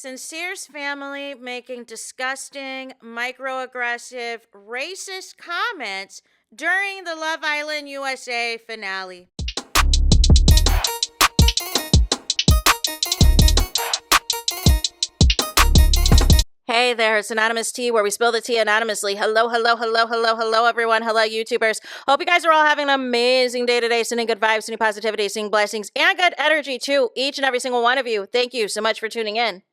Sincere's family making disgusting, microaggressive, racist comments during the Love Island USA finale. Hey there, it's Anonymous Tea, where we spill the tea anonymously. Hello, everyone. Hello, YouTubers. Hope you guys are all having an amazing day today, sending good vibes, sending positivity, sending blessings, and good energy to each and every single one of you. Thank you so much for tuning in.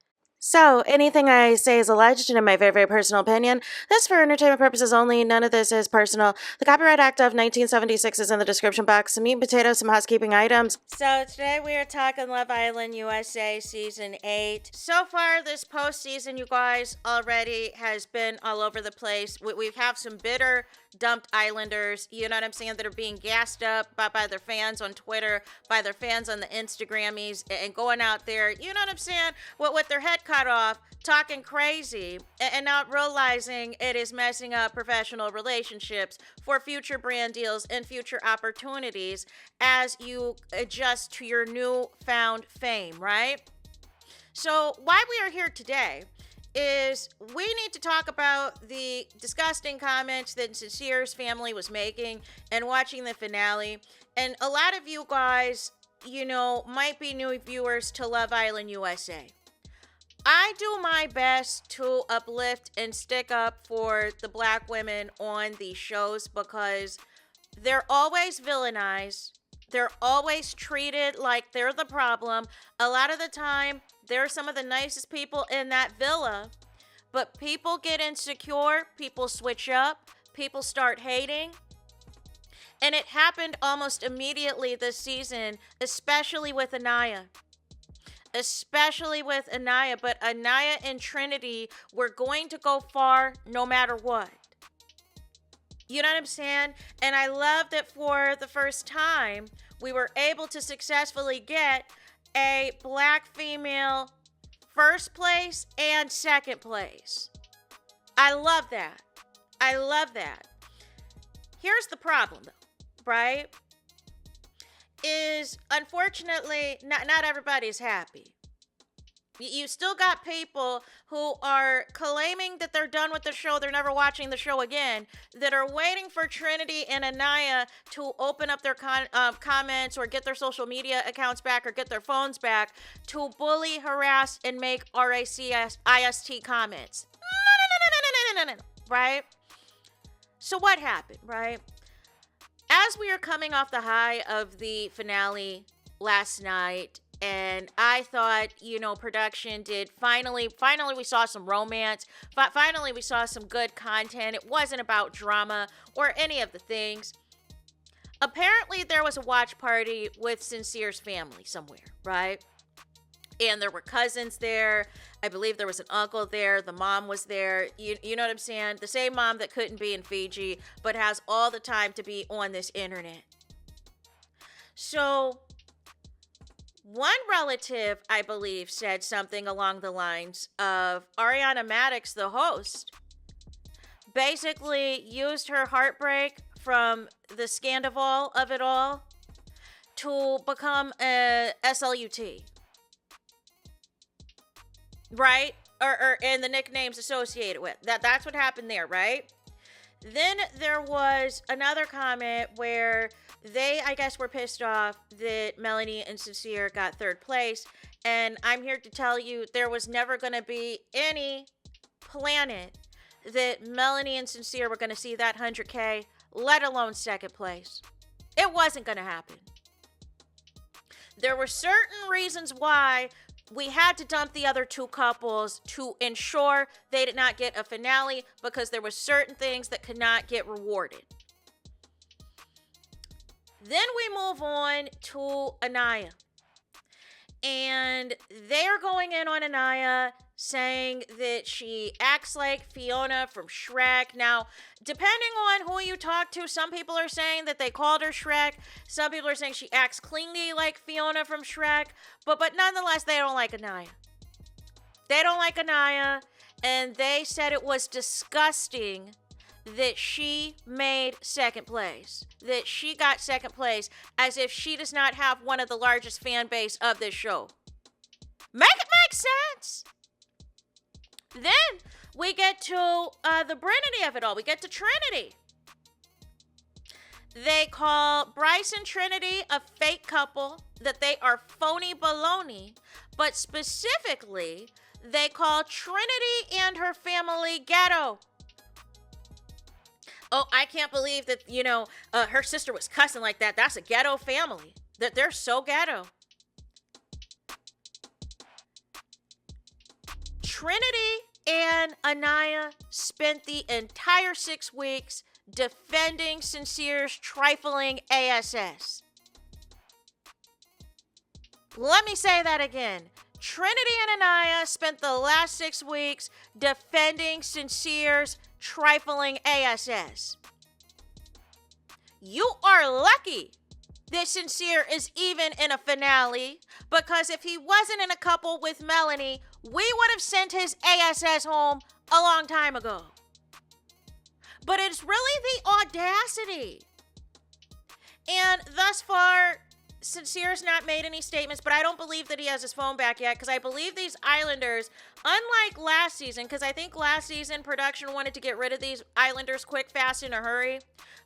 So, anything I say is alleged and in my very, very personal opinion. This for entertainment purposes only. None of this is personal. The Copyright Act of 1976 is in the description box. Some meat and potatoes, some housekeeping items. So, today we are talking Love Island USA Season 8. So far, this postseason, you guys, already has been all over the place. We have some bitter, dumped Islanders, you know what I'm saying, that are being gassed up by their fans on Twitter, by their fans on the Instagrammies, and going out there, you know what I'm saying, with their head cut off, talking crazy, and not realizing it is messing up professional relationships for future brand deals and future opportunities as you adjust to your newfound fame, right? So why we are here today is we need to talk about the disgusting comments that Sincere's family was making and watching the finale. And a lot of you guys, you know, might be new viewers to Love Island USA. I do my best to uplift and stick up for the black women on these shows because they're always villainized. They're always treated like they're the problem. A lot of the time, they're some of the nicest people in that villa, but people get insecure, people switch up, people start hating. And it happened almost immediately this season, especially with ANIYA. But ANIYA and Trinity were going to go far no matter what. You know what I'm saying? And I love that for the first time, we were able to successfully get a black female first place and second place. I love that. Here's the problem, though, right? Is unfortunately, not everybody's happy. You still got people who are claiming that they're done with the show, they're never watching the show again, that are waiting for Trinity and ANIYA to open up their comments or get their social media accounts back or get their phones back to bully, harass, and make racist comments. No, right? So what happened, right? As we are coming off the high of the finale last night, and I thought, you know, production did finally we saw some romance. Finally, we saw some good content. It wasn't about drama or any of the things. Apparently, there was a watch party with Sincere's family somewhere, right? And there were cousins there. I believe there was an uncle there. The mom was there. You know what I'm saying? The same mom that couldn't be in Fiji, but has all the time to be on this internet. So one relative, I believe, said something along the lines of Ariana Madix, the host, basically used her heartbreak from the scandal of it all to become a SLUT. Right? Or and the nicknames associated with. That's what happened there, right? Then there was another comment where they, I guess, were pissed off that Melanie and Sincere got third place. And I'm here to tell you there was never going to be any planet that Melanie and Sincere were going to see that 100K, let alone second place. It wasn't going to happen. There were certain reasons why we had to dump the other two couples to ensure they did not get a finale because there were certain things that could not get rewarded. Then we move on to ANIYA. And they are going in on ANIYA saying that she acts like Fiona from SHREK. Now, depending on who you talk to, some people are saying that they called her SHREK. Some people are saying she acts clingy like Fiona from SHREK. But nonetheless, they don't like ANIYA. They don't like ANIYA. And they said it was disgusting that she made second place. That she got second place as if she does not have one of the largest fan base of this show. Make it make sense. Then we get to the Brinity of it all. We get to Trinity. They call Bryce and Trinity a fake couple, that they are phony baloney, but specifically, they call Trinity and her family ghetto. Oh, I can't believe that, her sister was cussing like that. That's a ghetto family. That they're so ghetto. Trinity and ANIYA spent the entire 6 weeks defending Sincere's trifling ASS. Let me say that again. Trinity and ANIYA spent the last 6 weeks defending Sincere's trifling ASS. You are lucky that Sincere is even in a finale, because if he wasn't in a couple with Melanie, we would have sent his ASS home a long time ago. But it's really the audacity. And thus far, Sincere's not made any statements, but I don't believe that he has his phone back yet, because I believe these Islanders, unlike last season, because I think last season production wanted to get rid of these Islanders quick, fast, in a hurry,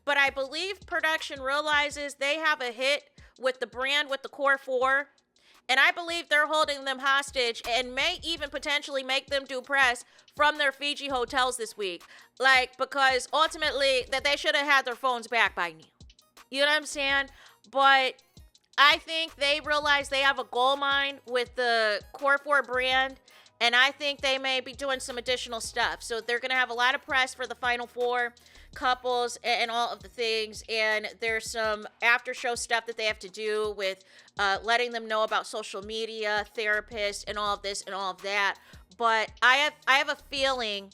but I believe production realizes they have a hit with the brand, with the core 4, and I believe they're holding them hostage and may even potentially make them do press from their Fiji hotels this week. Because ultimately, that they should have had their phones back by now. You know what I'm saying? But I think they realize they have a gold mine with the Core 4 brand, and I think they may be doing some additional stuff. So they're going to have a lot of press for the Final 4 couples and all of the things, and there's some after show stuff that they have to do with letting them know about social media, therapists, and all of this and all of that. But I have a feeling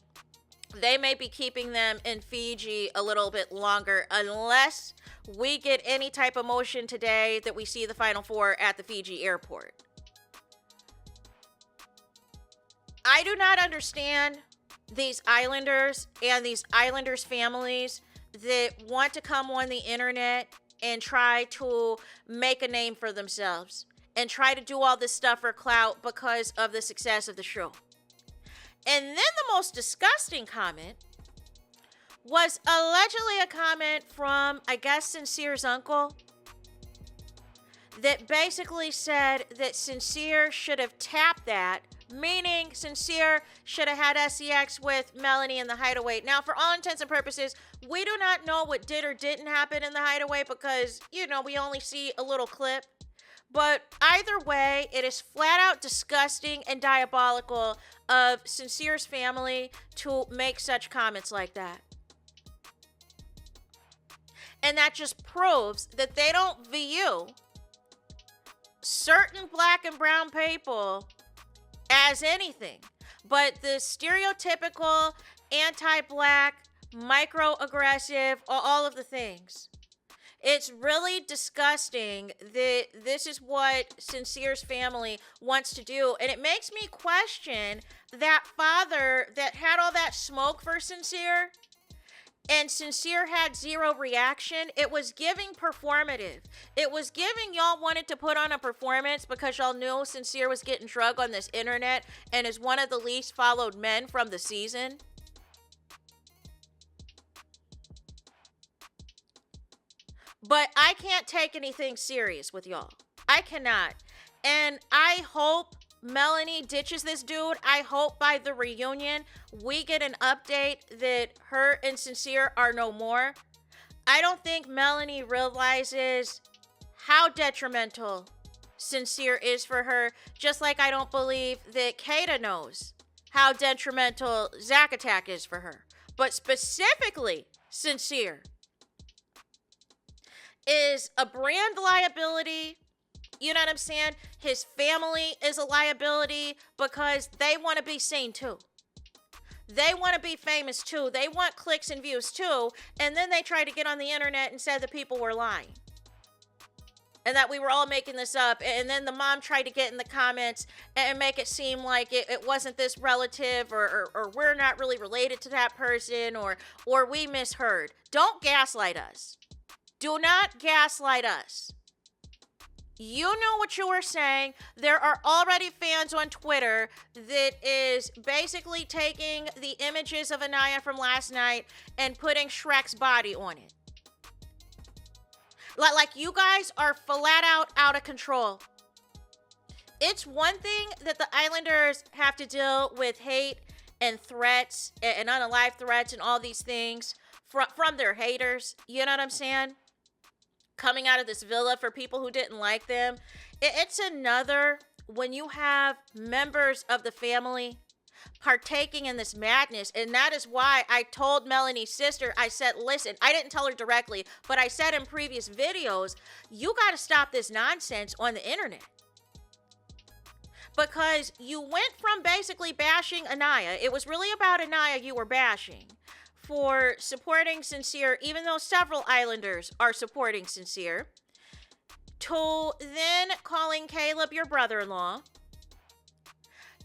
they may be keeping them in Fiji a little bit longer, unless we get any type of motion today that we see the Final 4 at the Fiji airport. I do not understand these Islanders and these Islanders families that want to come on the internet and try to make a name for themselves and try to do all this stuff for clout because of the success of the show. And then the most disgusting comment was allegedly a comment from, I guess, Sincere's uncle, that basically said that Sincere should have tapped that, meaning Sincere should have had sex with Melanie in the Hideaway. Now, for all intents and purposes, we do not know what did or didn't happen in the Hideaway because, we only see a little clip. But either way, it is flat out disgusting and diabolical of Sincere's family to make such comments like that. And that just proves that they don't view certain black and brown people as anything but the stereotypical anti-black, microaggressive, all of the things. It's really disgusting that this is what Sincere's family wants to do. And it makes me question that father that had all that smoke for Sincere, and Sincere had zero reaction. It was giving performative. It was giving y'all wanted to put on a performance because y'all knew Sincere was getting drugged on this internet and is one of the least followed men from the season. But I can't take anything serious with y'all. I cannot. And I hope Melanie ditches this dude. I hope by the reunion we get an update that her and Sincere are no more. I don't think Melanie realizes how detrimental Sincere is for her, just like I don't believe that Kata knows how detrimental Zack Attack is for her. But specifically, Sincere is a brand liability. You know what I'm saying? His family is a liability because they want to be seen too. They want to be famous too. They want clicks and views too. And then they tried to get on the internet and said that people were lying and that we were all making this up. And then the mom tried to get in the comments and make it seem like it wasn't this relative or we're not really related to that person or we misheard. Don't gaslight us. Do not gaslight us. You know what you were saying. There are already fans on Twitter that is basically taking the images of ANIYA from last night and putting Shrek's body on it. Like you guys are flat out of control. It's one thing that the Islanders have to deal with hate and threats and unalive threats and all these things from their haters. You know what I'm saying? Coming out of this villa for people who didn't like them. It's another when you have members of the family partaking in this madness. And that is why I told Melanie's sister, I said, listen, I didn't tell her directly, but I said in previous videos, you got to stop this nonsense on the internet. Because you went from basically bashing ANIYA. It was really about ANIYA you were bashing for supporting Sincere, even though several Islanders are supporting Sincere, to then calling Caleb your brother-in-law,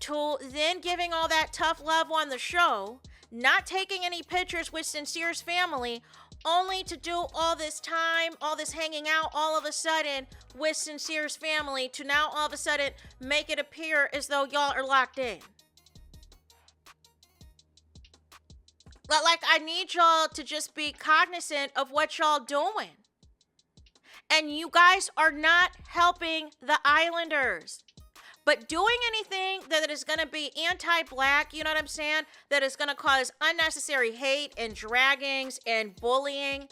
to then giving all that tough love on the show, not taking any pictures with Sincere's family, only to do all this time, all this hanging out all of a sudden with Sincere's family to now all of a sudden make it appear as though y'all are locked in. Like, I need y'all to just be cognizant of what y'all doing. And you guys are not helping the Islanders. But doing anything that is going to be anti-black, you know what I'm saying? That is going to cause unnecessary hate and draggings and bullying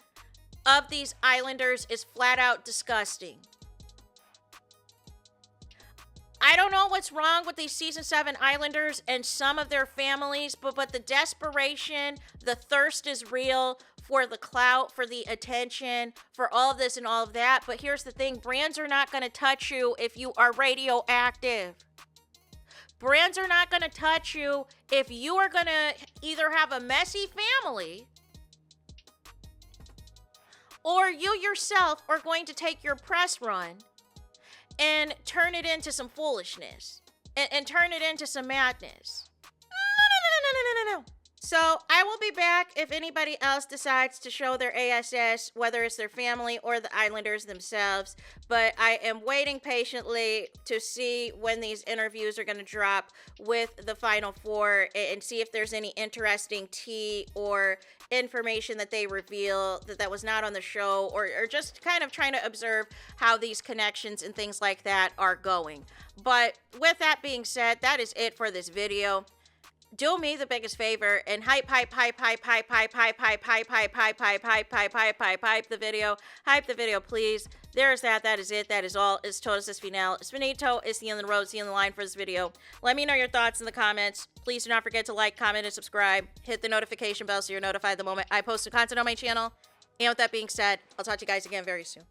of these Islanders is flat out disgusting. I don't know what's wrong with these Season 7 Islanders and some of their families, but the desperation, the thirst is real for the clout, for the attention, for all of this and all of that. But here's the thing, brands are not going to touch you if you are radioactive. Brands are not going to touch you if you are going to either have a messy family or you yourself are going to take your press run and turn it into some foolishness and turn it into some madness. No. So I will be back if anybody else decides to show their ASS, whether it's their family or the Islanders themselves. But I am waiting patiently to see when these interviews are going to drop with the Final Four and see if there's any interesting tea or information that they reveal that was not on the show, or just kind of trying to observe how these connections and things like that are going. But with that being said, that is it for this video. Do me the biggest favor and hype the video. Hype the video, please. There's that. That is it. That is all. It's todos es final. It's finito. It's the end of the road. It's the end of the line for this video. Let me know your thoughts in the comments. Please do not forget to like, comment, and subscribe. Hit the notification bell so you're notified the moment I post new content on my channel. And with that being said, I'll talk to you guys again very soon.